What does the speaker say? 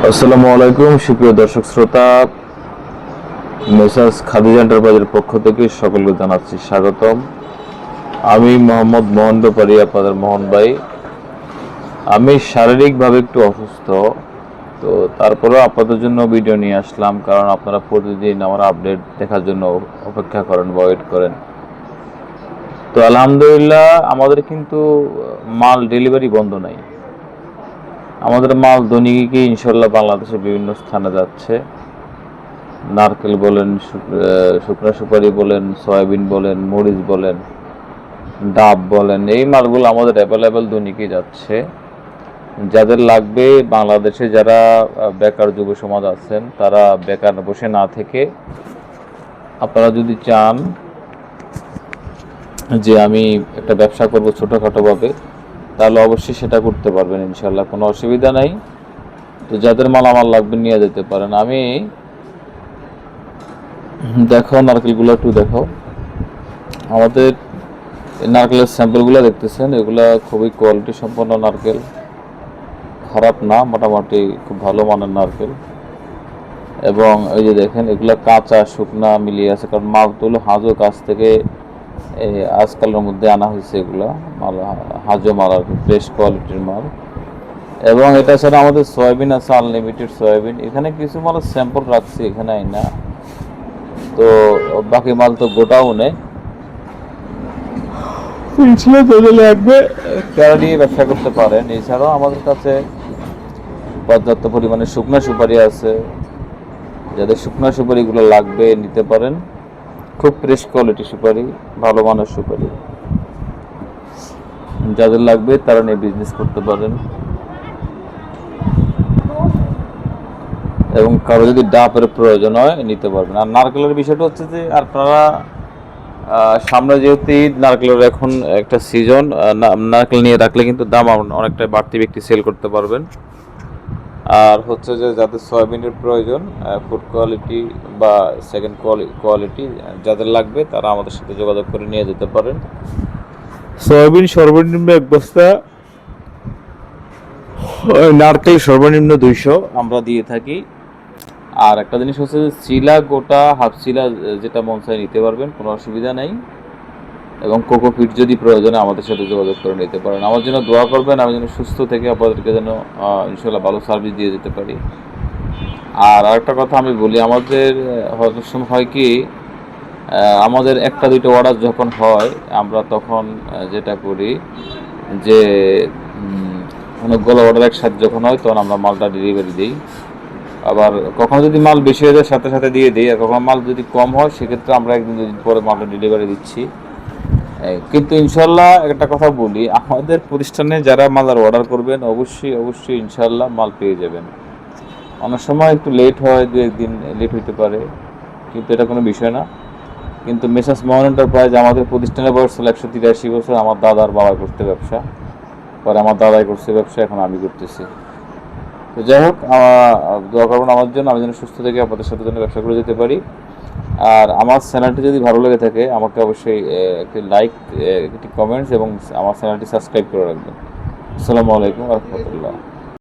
আসসালামু আলাইকুম সুপ্রিয় দর্শক শ্রোতা, মেসার্স খাদিজা এন্টারপ্রাইজের পক্ষ থেকে সকলকে জানাচ্ছি স্বাগতম। আমি মোহাম্মদ মোহন ব্যাপারী, আপনাদের মোহন ভাই। আমি শারীরিকভাবে একটু অসুস্থ, তো তারপরেও আপনাদের জন্য ভিডিও নিয়ে আসলাম, কারণ আপনারা প্রতিদিন আমার আপডেট দেখার জন্য অপেক্ষা করেন বা ওয়েট করেন। তো আলহামদুলিল্লাহ আমাদের কিন্তু মাল ডেলিভারি বন্ধ নাই। আমাদের মাল দৈনিকই ইনশাল্লাহ বাংলাদেশের বিভিন্ন স্থানে যাচ্ছে। নারকেল বলেন, শুকনা সুপারি বলেন, সয়াবিন বলেন, মরিচ বলেন, ডাব বলেন, এই মালগুলো আমাদের অ্যাভেলেবেল দৈনিকই যাচ্ছে। যাদের লাগবে, বাংলাদেশে যারা বেকার যুব সমাজ আছেন, তারা বেকার বসে না থেকে আপনারা যদি চান যে আমি একটা ব্যবসা করব ছোটোখাটোভাবে, তাহলে অবশ্যই সেটা করতে পারবেন ইনশাল্লাহ, কোনো অসুবিধা নাই। তো যাদের মাল আমার লাগবে নিয়ে যেতে পারেন। আমি দেখো নারকেলগুলো একটু দেখো। আমাদের নারকেলের স্যাম্পলগুলো দেখতেছেন, এগুলা খুবই কোয়ালিটি সম্পন্ন নারকেল, খারাপ না, মোটামুটি খুব ভালো মানের নারকেল। এবং এই যে দেখেন, এগুলা কাঁচা শুকনা মিলিয়ে আছে, কারণ মালগুলো হাজো কাছ থেকে আজকালের মধ্যে আনা হয়েছে। এগুলা মাল হাজো মাল আর কি, ফ্রেশ কোয়ালিটির মাল। এবং এটা ছাড়া আমাদের সয়াবিন আছে, আনলিমিটেড সয়াবিন। এখানে কিছু মাল স্যাম্পল রাখছি এখানে না, তো বাকি মাল তো গোডাউনে। লাগবে তারা নিয়ে ব্যবসা করতে পারেন। এছাড়াও আমাদের কাছে পর্যাপ্ত পরিমাণে শুকনা সুপারি আছে। যাদের শুকনা সুপারিগুলো লাগবে নিতে পারেন, খুব ফ্রেশ কোয়ালিটি সুপারি, ভালো মানের সুপারি। যাদের লাগবে তারা নিয়ে বিজনেস করতে পারেন। এবং কারো যদি ডাবের প্রয়োজন হয় নিতে পারবেন। আর নারকেলের বিষয়টা হচ্ছে যে আপনারা সামনে যেহেতু ঈদ, নারকেলের এখন একটা সিজন, নারকেল নিয়ে রাখলে কিন্তু দাম অনেকটা বাড়তি ব্যক্তি সেল করতে পারবেন। আর হচ্ছে যে যাদের সয়াবিনের প্রয়োজন, ফুড কোয়ালিটি বা সেকেন্ড কোয়ালিটি যাদের লাগবে, তারা আমাদের সাথে যোগাযোগ করে নিয়ে যেতে পারেন। সয়াবিন সর্বনিম্ন 1 বস্তা, নারকেল সর্বনিম্ন 200 আমরা দিয়ে থাকি। আর একটা জিনিস হচ্ছে যে চিলা গোটা, হাফ চিলা যেটা মন চায় নিতে পারবেন, কোনো অসুবিধা নেই। এবং কোকোপিট যদি প্রয়োজনে আমাদের সাথে যোগাযোগ করে নিতে পারেন। আমার জন্য দোয়া করবেন, আমি যেন সুস্থ থেকে আপনাদেরকে যেন ইনশাল্লাহ ভালো সার্ভিস দিয়ে যেতে পারি। আর আরেকটা কথা আমি বলি, আমাদের হয় কি, আমাদের একটা দুইটা অর্ডার যখন হয়, আমরা তখন যেটা করি যে অনেকগুলো অর্ডার একসাথে যখন হয়, তখন আমরা মালটা ডেলিভারি দিই। আবার কখনো যদি মাল বেশি হয়ে যায় সাথে সাথে দিয়ে দিই, আর কখনো মাল যদি কম হয় সেক্ষেত্রে আমরা একদিন দুদিন পরে মালটা ডেলিভারি দিচ্ছি। কিন্তু ইনশাল্লাহ একটা কথা বলি, আমাদের প্রতিষ্ঠানে যারা মাল অর্ডার করবেন অবশ্যই অবশ্যই ইনশাল্লাহ মাল পেয়ে যাবেন। অনেক সময় একটু লেট হয়, 2-1 দিন লেট হইতে পারে, কিন্তু এটা কোনো বিষয় না। কিন্তু মেসার্স মোহন এন্টারপ্রাইজ আমাদের প্রতিষ্ঠানের বয়স ছিল 183 বছর। আমার দাদার বাবাই করতে ব্যবসা, পরে আমার দাদাই করছে ব্যবসা, এখন আমি করতেছি। তো যাই হোক, দোয়া করবেন আমার জন্য, আমি যেন সুস্থ থেকে আপনাদের সাথে যেন ব্যবসা করে যেতে পারি। আর আমার চ্যানেলটি যদি ভালো লেগে থাকে, আমাকে অবশ্যই একটি লাইক, একটি কমেন্টস এবং আমার চ্যানেলটি সাবস্ক্রাইব করে রাখবেন। আসসালামু আলাইকুম ওয়া রাহমাতুল্লাহ।